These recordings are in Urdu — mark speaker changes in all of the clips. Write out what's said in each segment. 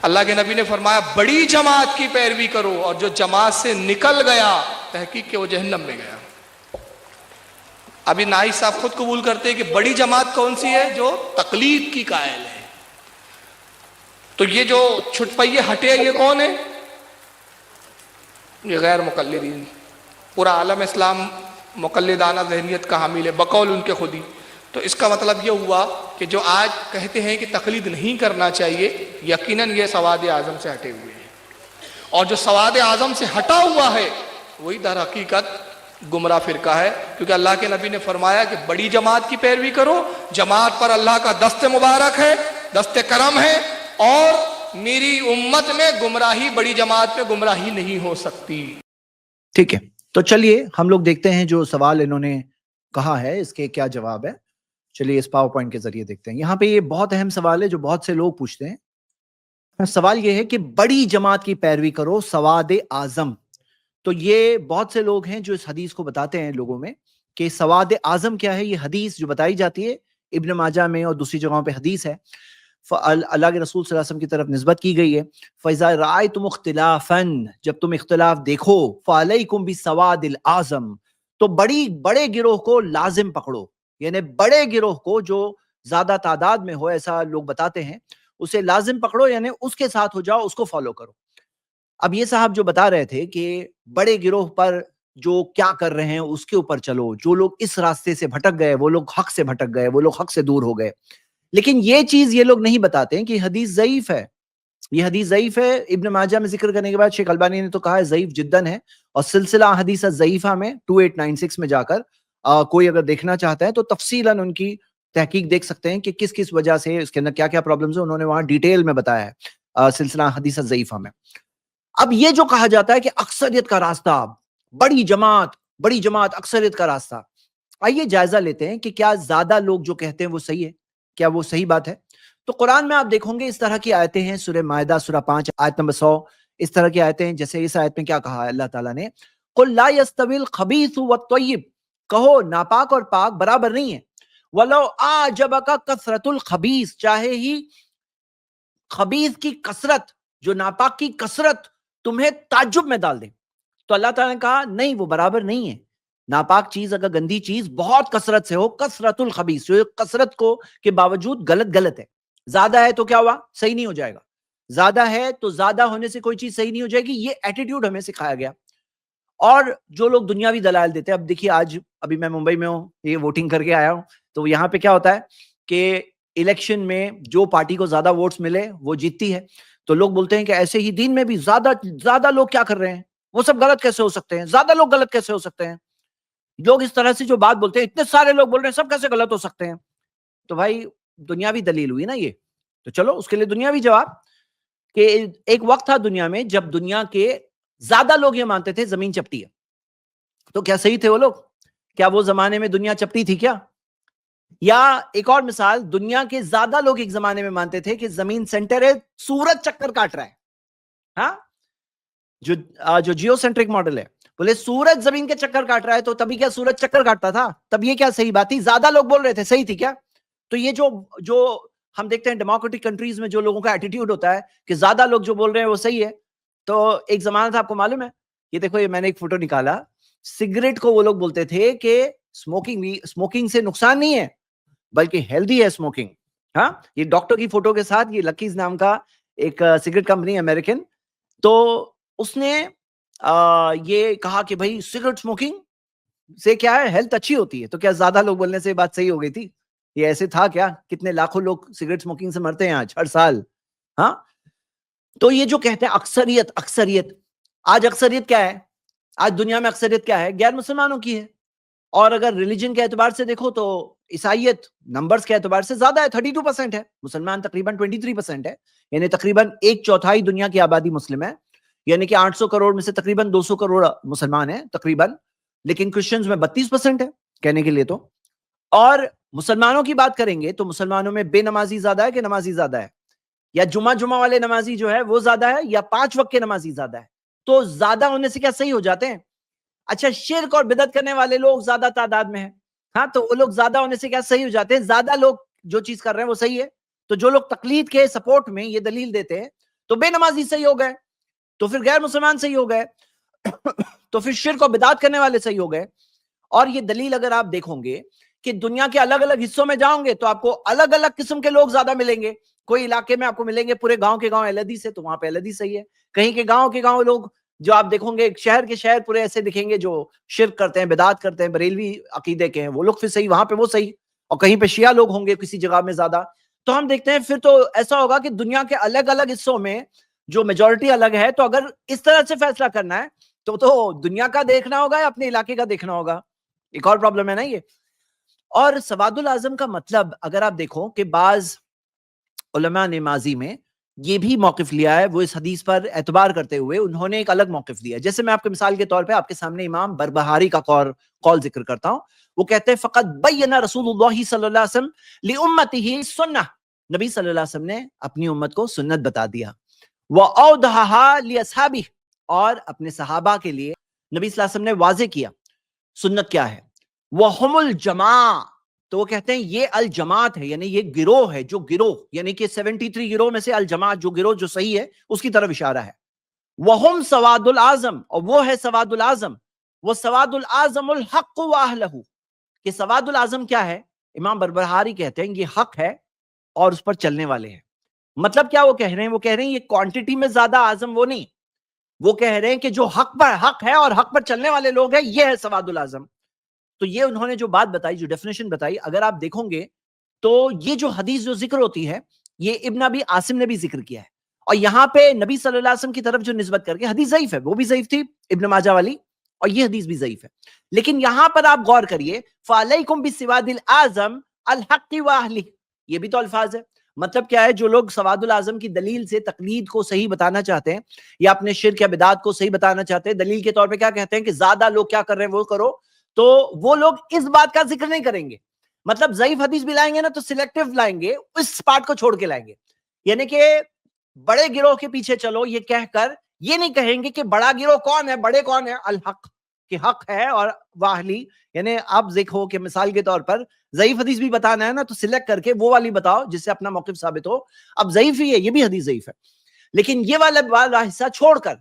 Speaker 1: اللہ کے نبی نے فرمایا بڑی جماعت کی پیروی کرو، اور جو جماعت سے نکل گیا تحقیق کہ وہ جہنم میں گیا۔ ابھی نائب صاحب خود قبول کرتے ہیں کہ بڑی جماعت کون سی ہے؟ جو تقلید کی قائل ہے۔ تو یہ جو چھٹ پئیے ہٹے یہ کون ہے؟ یہ غیر مقلدین۔ پورا عالم اسلام مقلدانہ ذہنیت کا حامل ہے بقول ان کے خود ہی۔ تو اس کا مطلب یہ ہوا کہ جو آج کہتے ہیں کہ تقلید نہیں کرنا چاہیے، یقیناً یہ سواد اعظم سے ہٹے ہوئے ہیں، اور جو سواد اعظم سے ہٹا ہوا ہے وہی در حقیقت گمراہ فرقہ ہے، کیونکہ اللہ کے نبی نے فرمایا کہ بڑی جماعت کی پیروی کرو، جماعت پر اللہ کا دست مبارک ہے، دست کرم ہے، اور میری امت میں گمراہی بڑی جماعت میں گمراہی نہیں ہو سکتی۔
Speaker 2: ٹھیک ہے، تو چلیے ہم لوگ دیکھتے ہیں جو سوال انہوں نے کہا ہے اس کے کیا جواب ہے۔ چلیے اس پاور پوائنٹ کے ذریعے دیکھتے ہیں۔ یہاں پہ یہ بہت اہم سوال ہے جو بہت سے لوگ پوچھتے ہیں۔ سوال یہ ہے کہ بڑی جماعت کی پیروی کرو، سواد اعظم۔ تو یہ بہت سے لوگ ہیں جو اس حدیث کو بتاتے ہیں لوگوں میں کہ سواد اعظم کیا ہے۔ یہ حدیث جو بتائی جاتی ہے ابن ماجہ میں اور دوسری جگہوں پہ حدیث ہے، اللہ کے رسول صلی اللہ علیہ وسلم کی طرف نسبت کی گئی ہے۔ فَإِذَا رَأَيْتُمُ اخْتِلَافًا، جب تم اختلاف دیکھو، فَعَلَيْكُمْ بِالسَّوَادِ الْأَعْظَمِ، تو بڑے گروہ کو لازم پکڑو، یعنی بڑے گروہ کو جو زیادہ تعداد میں ہو، ایسا لوگ بتاتے ہیں، اسے لازم پکڑو، یعنی اس کے ساتھ ہو جاؤ، اس کو فالو کرو۔ اب یہ صاحب جو بتا رہے تھے کہ بڑے گروہ پر جو کیا کر رہے ہیں اس کے اوپر چلو، جو لوگ اس راستے سے بھٹک گئے وہ لوگ حق سے بھٹک گئے، وہ لوگ حق سے دور ہو گئے۔ لیکن یہ چیز یہ لوگ نہیں بتاتے ہیں کہ حدیث ضعیف ہے۔ یہ حدیث ضعیف ہے، ابن ماجہ میں ذکر کرنے کے بعد شیخ البانی نے تو کہا ہے ضعیف جداً ہے، اور سلسلہ حدیث ضعیفہ میں 2896 میں جا کر کوئی اگر دیکھنا چاہتا ہے تو تفصیلاً ان کی تحقیق دیکھ سکتے ہیں کہ کس کس وجہ سے اس کے اندر کیا کیا پرابلمز ہیں، انہوں نے وہاں ڈیٹیل میں بتایا ہے سلسلہ حدیث ضعیفہ میں۔ اب یہ جو کہا جاتا ہے کہ اکثریت کا راستہ، بڑی جماعت اکثریت کا راستہ، آئیے جائزہ لیتے ہیں کہ کیا زیادہ لوگ جو کہتے ہیں وہ صحیح ہے، کیا وہ صحیح بات ہے؟ تو قرآن میں آپ دیکھیں گے اس طرح کی آیتیں ہیں، سورہ مائدہ سورہ 5 آیت نمبر 100، اس طرح کی آیتیں ہیں۔ جیسے اس آیت میں کیا کہا ہے اللہ تعالیٰ نے، قُلْ لَا يَسْتَوِي الْخَبِيثُ وَالطَّيِّبُ، کہو ناپاک اور پاک برابر نہیں ہے۔ وَلَوْ أَعْجَبَكَ كَثْرَةُ الْخَبِيثِ، چاہے ہی خبیث کی کثرت، جو ناپاک کی کثرت تمہیں تعجب میں ڈال دے، تو اللہ تعالیٰ نے کہا نہیں، وہ برابر نہیں ہے۔ ناپاک چیز اگر گندی چیز بہت کثرت سے ہو، کثرت الخبیث، جو کثرت کو کے باوجود غلط ہے، زیادہ ہے تو کیا ہوا؟ صحیح نہیں ہو جائے گا۔ زیادہ ہے تو زیادہ ہونے سے کوئی چیز صحیح نہیں ہو جائے گی، یہ ایٹیٹیوڈ ہمیں سکھایا گیا۔ اور جو لوگ دنیاوی دلائل دیتے ہیں، اب دیکھیے ابھی میں ممبئی میں ہوں، یہ ووٹنگ کر کے آیا ہوں، تو یہاں پہ کیا ہوتا ہے کہ الیکشن میں جو پارٹی کو زیادہ ووٹس ملے وہ جیتتی ہے۔ تو لوگ بولتے ہیں کہ ایسے ہی دین میں بھی زیادہ لوگ کیا کر رہے ہیں، وہ سب غلط کیسے ہو سکتے ہیں، زیادہ لوگ غلط کیسے ہو سکتے ہیں؟ لوگ اس طرح سے جو بات بولتے ہیں، اتنے سارے لوگ بول رہے ہیں، سب کیسے غلط ہو سکتے ہیں؟ تو بھائی دنیاوی دلیل ہوئی نا یہ۔ تو چلو اس کے لیے دنیاوی جواب کہ ایک وقت تھا دنیا میں جب دنیا کے زیادہ لوگ یہ مانتے تھے زمین چپٹی ہے۔ تو کیا صحیح تھے وہ لوگ؟ کیا وہ زمانے میں دنیا چپٹی تھی کیا؟ یا ایک اور مثال، دنیا کے زیادہ لوگ ایک زمانے میں مانتے تھے کہ زمین سینٹر ہے، سورج چکر کاٹ رہا ہے، ہاں، جو جیو سینٹرک ماڈل ہے، بولے سورج زمین کے چکر کاٹ رہا ہے، تو تبھی کیا سورج چکر کاٹتا تھا؟ تب یہ کیا صحیح بات تھی؟ زیادہ لوگ بول رہے تھے، صحیح تھی کیا؟ تو یہ جو ہم دیکھتے ہیں ڈیموکریٹک کنٹریز میں جو لوگوں کا ایٹیٹیوڈ ہوتا ہے کہ زیادہ لوگ جو بول رہے ہیں وہ صحیح ہے۔ تو ایک زمانہ تھا، آپ کو معلوم ہے، یہ دیکھو، یہ میں نے ایک فوٹو نکالا، سگریٹ کو وہ لوگ بولتے تھے کہ اسموکنگ سے نقصان نہیں ہے بلکہ ہیلدی ہے اسموکنگ۔ ہاں، یہ ڈاکٹر کی فوٹو کے ساتھ، یہ لکیز نام کا ایک سگریٹ کمپنی امریکن، تو اس نے یہ کہا کہ بھائی سگریٹ اسموکنگ سے کیا ہے، ہیلتھ اچھی ہوتی ہے۔ تو کیا زیادہ لوگ بولنے سے بات صحیح ہو گئی تھی؟ یہ ایسے تھا کیا؟ کتنے لاکھوں لوگ سگریٹ اسموکنگ سے مرتے ہیں آج ہر سال۔ ہاں، تو یہ جو کہتے ہیں اکثریت، آج اکثریت کیا ہے؟ آج دنیا میں اکثریت کیا ہے؟ غیر مسلمانوں کی ہے۔ اور اگر ریلیجن کے اعتبار سے دیکھو تو عیسائیت نمبرز کے اعتبار سے زیادہ ہے، 32% ہے، مسلمان تقریباً 23% ہے، یعنی تقریباً 1/4 دنیا کی آبادی مسلم ہے، یعنی کہ 800 کروڑ میں سے تقریباً 200 کروڑ مسلمان ہیں تقریباً، لیکن کرسچنز میں 32% ہے کہنے کے لیے تو۔ اور مسلمانوں کی بات کریں گے تو مسلمانوں میں بے نمازی زیادہ ہے کہ نمازی زیادہ ہے؟ یا جمعہ والے نمازی جو ہے وہ زیادہ ہے یا 5 وقت کے نمازی زیادہ ہے؟ تو زیادہ ہونے سے کیا صحیح ہو جاتے ہیں؟ اچھا، شرک اور بدعت کرنے والے لوگ زیادہ تعداد میں ہیں، ہاں، تو وہ لوگ زیادہ ہونے سے کیا صحیح ہو جاتے ہیں؟ زیادہ لوگ جو چیز کر رہے ہیں وہ صحیح ہے۔ تو جو لوگ تقلید کے سپورٹ میں یہ دلیل دیتے ہیں تو بے نمازی صحیح ہو گئے, تو پھر غیر مسلمان صحیح ہو گئے, تو پھر شرک و بدعت کرنے والے صحیح ہو گئے. اور یہ دلیل اگر آپ دیکھو گے کہ دنیا کے الگ الگ حصوں میں جاؤں گے تو آپ کو الگ الگ قسم کے لوگ زیادہ ملیں گے. کوئی علاقے میں آپ کو ملیں گے پورے گاؤں کے گاؤں اہل حدیث ہے, تو وہاں پہ اہل حدیث صحیح ہے. کہیں کے گاؤں لوگ جو آپ دیکھو گے شہر کے شہر پورے ایسے دکھیں گے جو شرک کرتے ہیں, بدعت کرتے ہیں, بریلوی عقیدے کے ہیں, وہ لوگ پھر صحیح, وہاں پہ وہ صحیح. اور کہیں پہ شیعہ لوگ ہوں گے کسی جگہ میں زیادہ. تو ہم دیکھتے ہیں پھر تو ایسا ہوگا کہ دنیا کے الگ الگ حصوں میں جو میجورٹی الگ ہے, تو اگر اس طرح سے فیصلہ کرنا ہے تو دنیا کا دیکھنا ہوگا یا اپنے علاقے کا دیکھنا ہوگا. ایک اور پرابلم ہے نا یہ. اور سواد الاعظم کا مطلب اگر آپ دیکھو کہ بعض علماء نے ماضی میں یہ بھی موقف لیا ہے, وہ اس حدیث پر اعتبار کرتے ہوئے انہوں نے ایک الگ موقف لیا. جیسے میں آپ کے مثال کے طور پہ آپ کے سامنے امام بربہاری کا قول ذکر کرتا ہوں. وہ کہتے ہیں فقط بین رسول اللہ صلی اللہ علیہ وسلم لامته سنہ, نبی صلی اللہ علیہ وسلم نے اپنی امت کو سنت بتا دیا. واوضحها لاصحابہ, اور اپنے صحابہ کے لیے نبی صلی اللہ علیہ وسلم نے واضح کیا سنت کیا ہے. وہم الجماع, تو وہ کہتے ہیں یہ الجماعت ہے, یعنی یہ گروہ ہے, جو گروہ یعنی کہ 73 گروہ میں سے الجماعت جو گروہ جو صحیح ہے اس کی طرف اشارہ ہے. وہم سواد الاعظم, اور وہ ہے سواد الاعظم. وہ سواد الاعظم الحق واہلہ, کہ سواد الاعظم کیا ہے؟ امام بربہاری کہتے ہیں یہ حق ہے اور اس پر چلنے والے ہیں. مطلب کیا وہ کہہ رہے ہیں؟ وہ کہہ رہے ہیں یہ کوانٹٹی میں زیادہ اعظم وہ نہیں, وہ کہہ رہے ہیں کہ جو حق ہے اور حق پر چلنے والے لوگ ہیں, یہ ہے سواد الاعظم. تو یہ انہوں نے جو بات بتائی, جو ڈیفینیشن بتائی, اگر آپ دیکھو گے تو یہ جو حدیث جو ذکر ہوتی ہے یہ ابن ابی عاصم نے بھی ذکر کیا ہے. اور یہاں پہ نبی صلی اللہ علیہ وسلم کی طرف جو نسبت کر کے حدیث ضعیف ہے, وہ بھی ضعیف تھی ابن ماجہ والی, اور یہ حدیث بھی ضعیف ہے. لیکن یہاں پر آپ غور کریے, فعلیکم بسواد الاعظم الحق واہلہ, یہ بھی تو الفاظ ہے. مطلب کیا ہے؟ جو لوگ سواد الاعظم کی دلیل سے تقلید کو صحیح بتانا چاہتے ہیں یا اپنے شرک یا بدعات کو صحیح بتانا چاہتے ہیں, دلیل کے طور پہ کیا کہتے ہیں کہ زیادہ لوگ کیا کر رہے ہیں وہ کرو, تو وہ لوگ اس بات کا ذکر نہیں کریں گے. مطلب ضعیف حدیث بھی لائیں گے نا تو سلیکٹو لائیں گے, اس پارٹ کو چھوڑ کے لائیں گے. یعنی کہ بڑے گروہ کے پیچھے چلو یہ کہہ کر یہ نہیں کہیں گے کہ بڑا گروہ کون ہے, بڑے کون ہے, الحق, کہ حق ہے اور واہلی. یعنی آپ دیکھو کہ مثال کے طور پر ضعیف حدیث بھی بتانا ہے نا تو سلیکٹ کر کے وہ والی بتاؤ جس سے اپنا موقف ثابت ہو. اب ضعیف ہی ہے, یہ بھی حدیث ضعیف ہے, لیکن یہ والا حصہ چھوڑ کر,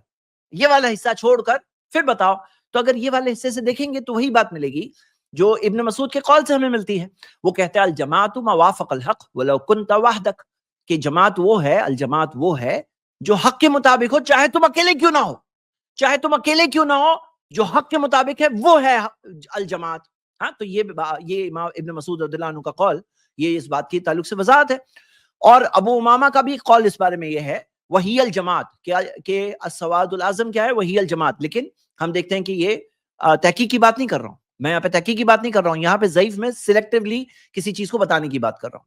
Speaker 2: یہ والا حصہ چھوڑ کر پھر بتاؤ. تو اگر یہ والے حصے سے دیکھیں گے تو وہی بات ملے گی جو ابن مسعود کے قول سے ہمیں ملتی ہے. وہ کہتے ہیں الجماعت ما وافق الحق ولو كنت وحدك, کہ جماعت وہ ہے, الجماعت وہ ہے جو حق کے مطابق ہو, چاہے تم اکیلے کیوں نہ ہو, چاہے تم اکیلے کیوں نہ ہو, جو حق کے مطابق ہے وہ ہے الجماعت. ہاں, تو یہ امام ابن مسعود رضی اللہ عنہ کا قول, یہ اس بات کی تعلق سے وضاحت ہے. اور ابو امامہ کا بھی قول اس بارے میں یہ ہے, وہی الجماعت, کہ السواد الاعظم کیا ہے, وہی الجماعت. لیکن ہم دیکھتے ہیں کہ یہ تحقیق کی بات نہیں کر رہا ہوں میں, یہاں پہ تحقیق کی بات نہیں کر رہا ہوں, یہاں پہ ضعیف میں سلیکٹیولی کسی چیز کو بتانے کی بات کر رہا ہوں.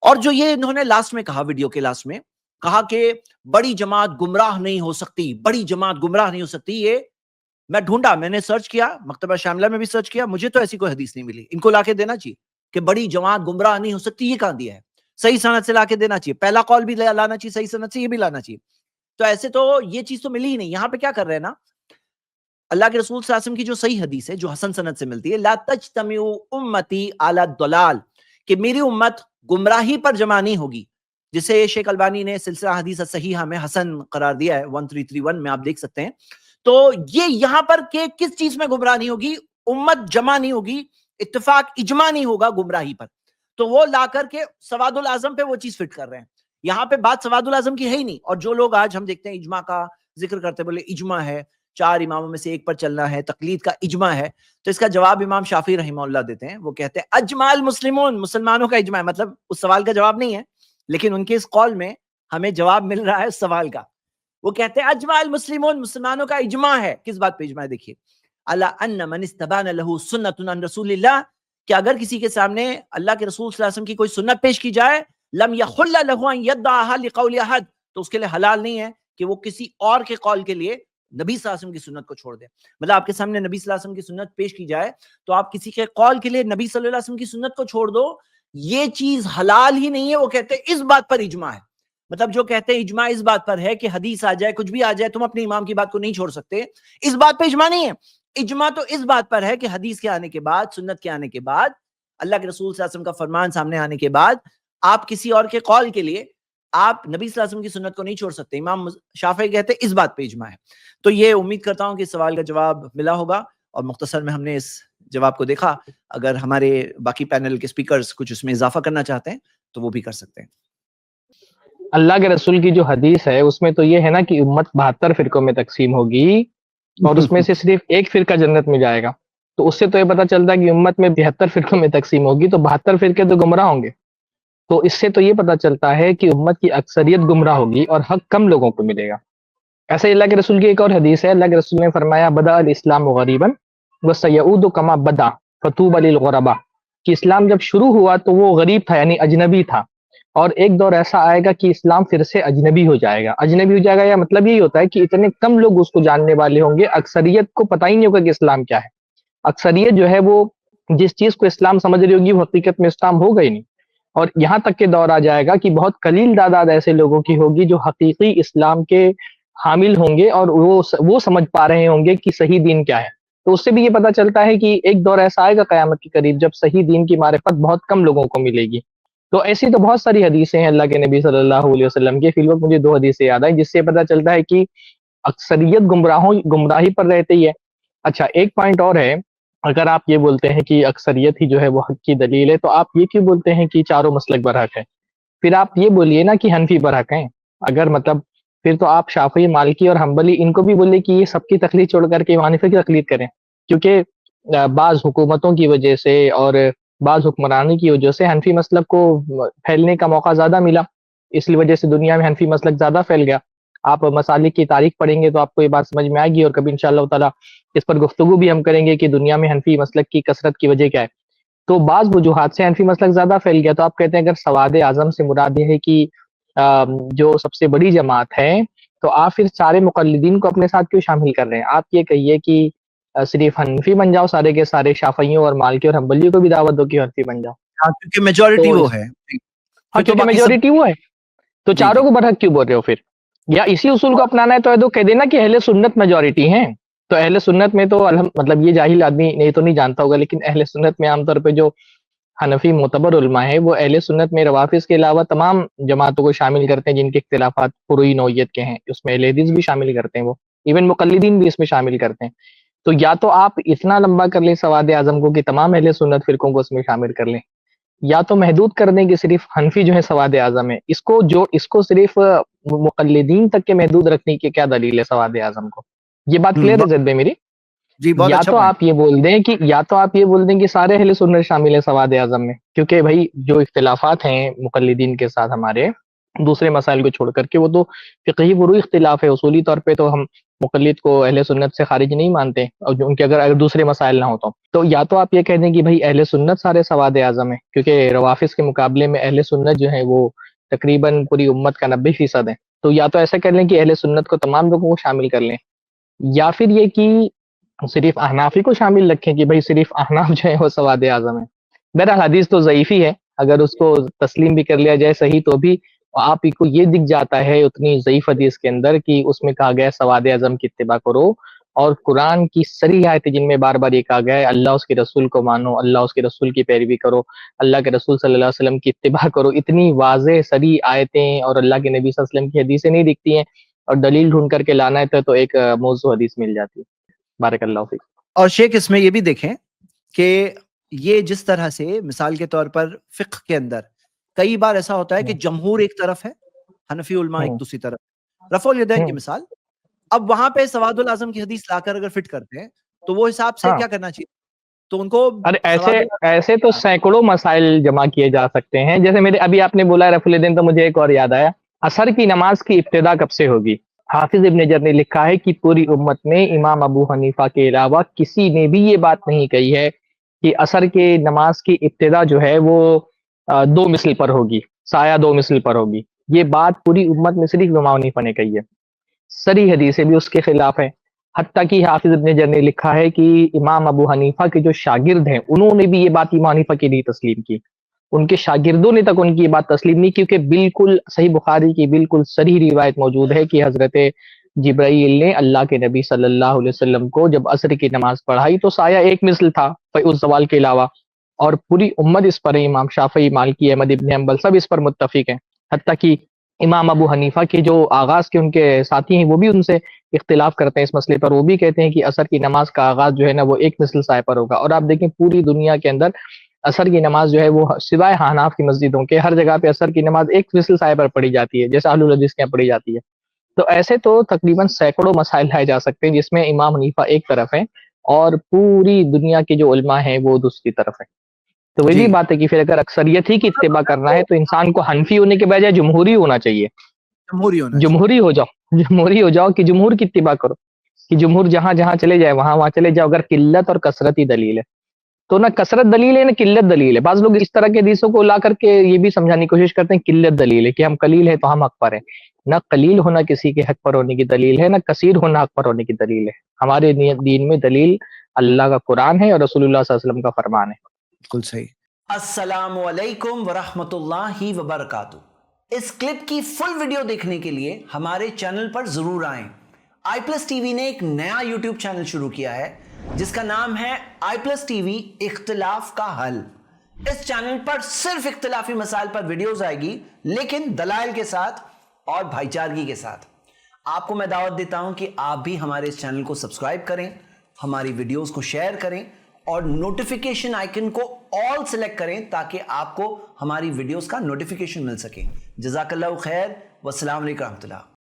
Speaker 2: اور جو یہ انہوں نے لاسٹ میں کہا, ویڈیو کے لاسٹ میں کہا کہ بڑی جماعت گمراہ نہیں ہو سکتی, بڑی جماعت گمراہ نہیں ہو سکتی, یہ میں ڈھونڈا, میں نے سرچ کیا, مکتبہ شاملہ میں بھی سرچ کیا, مجھے تو ایسی کوئی حدیث نہیں ملی. ان کو لا کے دینا چاہیے کہ بڑی جماعت گمراہ نہیں ہو سکتی, یہ کہاں دیا ہے؟ صحیح سند سے لا کے دینا چاہیے. پہلا قول بھی لانا چاہیے صحیح سند سے, یہ بھی لانا چاہیے. تو ایسے تو یہ چیز تو ملی ہی نہیں. یہاں پہ کیا کر رہے ہیں نا, اللہ کے رسول صلی اللہ علیہ وسلم کی جو صحیح حدیث ہے جو حسن سند سے ملتی ہے, لا تجتمع امتی علی الضلال, کہ میری امت گمراہی پر جمع نہیں ہوگی, جسے شیخ البانی نے سلسلہ حدیث صحیحہ میں حسن قرار دیا ہے, 1331 میں آپ دیکھ سکتے ہیں. تو یہ یہاں پر کہ کس چیز میں گمراہ نہیں ہوگی, امت جمع نہیں ہوگی, اتفاق اجماع نہیں ہوگا گمراہی پر. تو وہ لا کر کے سواد الاعظم پہ وہ چیز فٹ کر رہے ہیں. یہاں پہ بات سواد الاعظم کی ہے ہی نہیں. اور جو لوگ آج ہم دیکھتے ہیں اجماع کا ذکر کرتے, بولے اجماع ہے, 4 اماموں میں سے ایک پر چلنا ہے, تقلید کا اجماع ہے, تو اس کا جواب امام شافعی رحمہ اللہ دیتے ہیں. وہ کہتے ہیں اجماع المسلمون, مسلمانوں کا اجماع ہے. مطلب اس سوال کا جواب نہیں ہے, لیکن ان کے اس قول میں ہمیں جواب مل رہا ہے اس سوال کا. وہ کہتے ہیں اجماع المسلمون, مسلمانوں کا اجماع ہے. کس بات پہ اجماع ہے؟ دیکھیے, الا ان من استبان له سنت عن رسول اللہ, کہ اگر کسی کے سامنے اللہ کے رسول صلی اللہ علیہ وسلم کی کوئی سنت پیش کی جائے, لم يحل له ان يدعها لقول احد, تو اس کے لیے حلال نہیں ہے کہ وہ کسی اور کے قول کے لیے نبی صلی اللہ علیہ وسلم کی سنت کو چھوڑ دے. مطلب آپ کے سامنے نبی صلی اللہ علیہ وسلم کی سنت پیش کی جائے تو آپ کسی کے قول کے لیے نبی صلی اللہ علیہ وسلم کی سنت کو چھوڑ دو, یہ چیز حلال ہی نہیں ہے. وہ کہتے ہیں اس بات پر اجماع ہے. مطلب جو کہتے ہیں اجماع اس بات پر ہے کہ حدیث آ جائے, کچھ بھی آ جائے, تم اپنے امام کی بات کو نہیں چھوڑ سکتے, اس بات پہ اجماع نہیں ہے. اجماع تو اس بات پر ہے کہ حدیث کے آنے کے بعد, سنت کے آنے کے بعد, اللہ کے رسول صلی اللہ علیہ وسلم کا فرمان سامنے آنے کے بعد آپ کسی اور کے قول کے لیے آپ نبی صلی اللہ علیہ وسلم کی سنت کو نہیں چھوڑ سکتے. امام شافعی کہتے ہیں اس بات پہ اجماع ہے. تو یہ امید کرتا ہوں کہ اس سوال کا جواب ملا ہوگا اور مختصر میں ہم نے اس جواب کو دیکھا. اگر ہمارے باقی پینل کے اسپیکرز کچھ اس میں اضافہ کرنا چاہتے ہیں تو وہ بھی کر سکتے ہیں.
Speaker 3: اللہ کے رسول کی جو حدیث ہے اس میں تو یہ ہے نا کہ امت 72 فرقوں میں تقسیم ہوگی اور اس میں سے صرف ایک فرقہ جنت میں جائے گا. تو اس سے تو یہ پتہ چلتا ہے کہ امت میں 72 فرقوں میں تقسیم ہوگی تو 72 فرقے تو گمراہ ہوں گے. تو اس سے تو یہ پتہ چلتا ہے کہ امت کی اکثریت گمراہ ہوگی اور حق کم لوگوں کو ملے گا. ایسے اللہ کے رسول کی ایک اور حدیث ہے. اللہ کے رسول نے فرمایا بدأ الاسلام غریبا وسیعود کما بدا فطوبى للغرباء کہ اسلام جب شروع ہوا تو وہ غریب تھا یعنی اجنبی تھا اور ایک دور ایسا آئے گا کہ اسلام پھر سے اجنبی ہو جائے گا. اجنبی ہو جائے گا یا مطلب یہی ہوتا ہے کہ اتنے کم لوگ اس کو جاننے والے ہوں گے, اکثریت کو پتہ ہی نہیں ہوگا کہ اسلام کیا ہے. اکثریت جو ہے وہ جس چیز کو اسلام سمجھ رہی ہوگی وہ حقیقت میں اسلام ہوگا ہی نہیں. اور یہاں تک کہ دور آ جائے گا کہ بہت قلیل تعداد ایسے لوگوں کی ہوگی جو حقیقی اسلام کے حامل ہوں گے اور وہ سمجھ پا رہے ہوں گے کہ صحیح دین کیا ہے. تو اس سے بھی یہ پتہ چلتا ہے کہ ایک دور ایسا آئے گا قیامت کے قریب جب صحیح دین کی معرفت بہت کم لوگوں کو ملے گی. تو ایسی تو بہت ساری حدیثیں ہیں اللہ کے نبی صلی اللہ علیہ وسلم کی. فی الوقت مجھے 2 حدیثیں یاد آئیں جس سے پتہ چلتا ہے کہ اکثریت گمراہی پر رہتی ہے. اچھا ایک پوائنٹ اور ہے, اگر آپ یہ بولتے ہیں کہ اکثریت ہی جو ہے وہ حق کی دلیل ہے تو آپ یہ کیوں بولتے ہیں کہ چاروں مسلک برحق ہے؟ پھر آپ یہ بولیے نا کہ حنفی برحق ہیں. اگر مطلب پھر تو آپ شافعی, مالکی اور حنبلی ان کو بھی بولے کہ یہ سب کی تقلید چھوڑ کر کے امام حنیفہ کی تقلید کریں, کیونکہ بعض حکومتوں کی وجہ سے اور بعض حکمرانی کی وجہ سے حنفی مسلک کو پھیلنے کا موقع زیادہ ملا. اس وجہ سے دنیا میں حنفی مسلک زیادہ پھیل گیا. آپ مسالک کی تاریخ پڑھیں گے تو آپ کو یہ بات سمجھ میں آئے گی اور کبھی انشاءاللہ تعالیٰ اس پر گفتگو بھی ہم کریں گے کہ دنیا میں حنفی مسلک کی کثرت کی وجہ کیا ہے. تو بعض وجوہات سے حنفی مسلک زیادہ پھیل گیا. تو آپ کہتے ہیں اگر سواد اعظم سے مراد یہ ہے کہ جو سب سے بڑی جماعت ہے تو آپ پھر سارے مقلدین کو اپنے ساتھ کیوں شامل کر رہے ہیں؟ آپ یہ کہیے کہ صرف حنفی بن جاؤ سارے کے سارے, شافعیوں اور مالکی اور حنبلی کو بھی دعوت دو کہ حنفی بن جاؤ.
Speaker 2: ہاں کیونکہ میجورٹی وہ ہے.
Speaker 3: ہاں کیونکہ میجورٹی وہ ہے تو چاروں کو برحق کیوں بول رہے ہو پھر؟ یا اسی اصول کو اپنانا ہے تو کہہ دینا کہ اہل سنت میجورٹی ہیں. تو اہل سنت میں تو مطلب یہ جاہل آدمی نہیں تو نہیں جانتا ہوگا, لیکن اہل سنت میں عام طور پہ جو حنفی معتبر علماء ہے وہ اہل سنت میں روافظ کے علاوہ تمام جماعتوں کو شامل کرتے ہیں جن کے اختلافات فروعی نوعیت کے ہیں. اس میں اہل حدیث بھی شامل کرتے ہیں, وہ ایون مقلدین بھی اس میں شامل کرتے ہیں. تو یا تو آپ اتنا لمبا کر لیں سواد اعظم کو کہ تمام اہل سنت فرقوں کو اس میں شامل کر لیں, یا تو محدود کر دیں کہ صرف حنفی جو ہے سواد اعظم ہے. اس کو صرف مقلدین تک کے محدود رکھنے کی کیا دلیل ہے سواد اعظم کو؟ یہ بات کلیئر ہے زید بھائی میری؟ یا تو آپ یہ بول دیں کہ سارے اہل سنت شامل ہیں سواد اعظم میں, کیونکہ بھائی جو اختلافات ہیں مقلدین کے ساتھ ہمارے دوسرے مسائل کو چھوڑ کر کے وہ تو فقہی فروعی اختلاف ہے. اصولی طور پہ تو ہم مقلد کو اہل سنت سے خارج نہیں مانتے اور ان کے اگر دوسرے مسائل نہ ہو تو یا تو آپ یہ کہہ دیں کہ بھائی اہل سنت سارے سواد اعظم ہیں, کیونکہ روافظ کے مقابلے میں اہل سنت جو ہے وہ تقریباً پوری امت کا 90% ہے. تو یا تو ایسا کر لیں کہ اہل سنت کو تمام لوگوں کو شامل کر لیں, یا پھر یہ کہ صرف احنافی کو شامل رکھیں کہ بھائی صرف احناف جو ہے وہ سواد اعظم ہے. بہرحال حدیث تو ضعیفی ہے, اگر اس کو تسلیم بھی کر لیا جائے صحیح تو بھی آپ کو یہ دکھ جاتا ہے اتنی ضعیف حدیث کے اندر کہ اس میں کہا گیا سواد اعظم کی اتباع کرو, اور قرآن کی صریح آیتیں جن میں بار بار یہ کہا گیا ہے اللہ اس کے رسول کو مانو, اللہ اس کے رسول کی پیروی کرو, اللہ کے رسول صلی اللہ علیہ وسلم کی اتباع کرو, اتنی واضح صریح آیتیں اور اللہ کے نبی صلی اللہ علیہ وسلم کی حدیثیں نہیں دکھتی ہیں, اور دلیل ڈھونڈ کر کے لانا ہے تو ایک موضوع حدیث مل جاتی ہے. بارک اللہ فیک.
Speaker 2: اور شیخ اس میں یہ بھی دیکھیں کہ یہ جس طرح سے مثال کے طور پر فقہ کے اندر کئی بار ایسا ہوتا ہے کہ جمہور ایک طرف ہے, حنفی علماء ایک دوسری طرف, رفع الیدین کی مثال. اب وہاں پہ سواد الاعظم کی حدیث لا کر اگر فٹ کرتے ہیں تو وہ حساب سے کیا کرنا چاہیے؟ تو ان کو
Speaker 3: ایسے تو سینکڑوں مسائل جمع کیے جا سکتے ہیں. جیسے میرے ابھی آپ نے بولا رفع الیدین تو مجھے ایک اور یاد آیا, عصر کی نماز کی ابتدا کب سے ہوگی؟ حافظ ابن حجر نے لکھا ہے کہ پوری امت میں امام ابو حنیفہ کے علاوہ کسی نے بھی یہ بات نہیں کہی ہے کہ عصر کے نماز کی ابتدا جو ہے وہ 2 مثل پر ہوگی, سایہ 2 مثل پر ہوگی. یہ بات پوری امت میں صرف امام حنیفہ نے کہی ہے. صریح حدیثیں بھی اس کے خلاف ہیں. حتیٰ کہ حافظ ابن حجر نے لکھا ہے کہ امام ابو حنیفہ کے جو شاگرد ہیں انہوں نے بھی یہ بات امام حنیفہ کی نہیں تسلیم کی, ان کے شاگردوں نے تک ان کی یہ بات تسلیم نہیں, کیونکہ بالکل صحیح بخاری کی بالکل صریح روایت موجود ہے کہ حضرت جبرائیل نے اللہ کے نبی صلی اللہ علیہ وسلم کو جب عصر کی نماز پڑھائی تو سایہ 1 مثل تھا اس زوال کے علاوہ, اور پوری امت اس پر ہے. امام شافعی, مالکی, احمد ابن حنبل سب اس پر متفق ہیں. حتیٰ کہ امام ابو حنیفہ کے جو آغاز کے ان کے ساتھی ہیں وہ بھی ان سے اختلاف کرتے ہیں اس مسئلے پر. وہ بھی کہتے ہیں کہ عصر کی نماز کا آغاز جو ہے نا وہ ایک مثل سائے پر ہوگا. اور آپ دیکھیں پوری دنیا کے اندر عصر کی نماز جو ہے وہ سوائے حناف کی مسجدوں کے ہر جگہ پہ عصر کی نماز ایک مثل سائے پر پڑھی جاتی ہے، جیسے اہل الحدیث کے یہاں پڑھی جاتی ہے. تو ایسے تو تقریباً سینکڑوں مسائل لائے جا سکتے ہیں جس میں امام حنیفہ ایک طرف ہیں اور پوری دنیا کے جو علماء ہیں وہ دوسری طرف ہیں. تو وہی
Speaker 2: جی
Speaker 3: بات ہے کہ پھر اگر اکثریت ہی کی اتباع کرنا ہے تو انسان کو حنفی ہونے کے بجائے جمہوری ہونا چاہیے.
Speaker 2: جمہوری ہونا چاہیے.
Speaker 3: جمہوری ہو جاؤ، جمہوری ہو جاؤ کہ جمہور کی اتباع کرو، کہ جمہور جہاں جہاں چلے جائے وہاں وہاں چلے جاؤ. اگر قلت اور کثرت ہی دلیل ہے تو نہ کثرت دلیل ہے نہ قلت دلیل ہے. بعض لوگ اس طرح کے حدیثوں کو لا کر کے یہ بھی سمجھانے کی کوشش کرتے ہیں قلت دلیل ہے کہ ہم قلیل ہیں تو ہم حق پر ہیں. نہ قلیل ہونا کسی کے حق پر ہونے کی دلیل ہے، نہ کثیر ہونا حق پر ہونے کی دلیل ہے. ہمارے دین میں دلیل اللہ کا قرآن ہے اور رسول اللہ صلی اللہ علیہ وسلم کا فرمان ہے.
Speaker 2: بالکل صحیح.
Speaker 4: السلام علیکم ورحمۃ اللہ وبرکاتہ. اس کلپ کی فل ویڈیو دیکھنے کے لیے ہمارے چینل پر ضرور آئیں. آئی پلس ٹی وی نے ایک نیا یوٹیوب چینل شروع کیا ہے جس کا نام ہے آئی پلس ٹی وی اختلاف کا حل. اس چینل پر صرف اختلافی مسائل پر ویڈیوز آئے گی، لیکن دلائل کے ساتھ اور بھائی چارگی کے ساتھ. آپ کو میں دعوت دیتا ہوں کہ آپ بھی ہمارے اس چینل کو سبسکرائب کریں، ہماری ویڈیوز کو شیئر کریں اور نوٹیفیکیشن آئیکن کو آل سلیکٹ کریں تاکہ آپ کو ہماری ویڈیوز کا نوٹیفیکیشن مل سکے. جزاک اللہ خیر، والسلام علیکم ورحمۃ اللہ.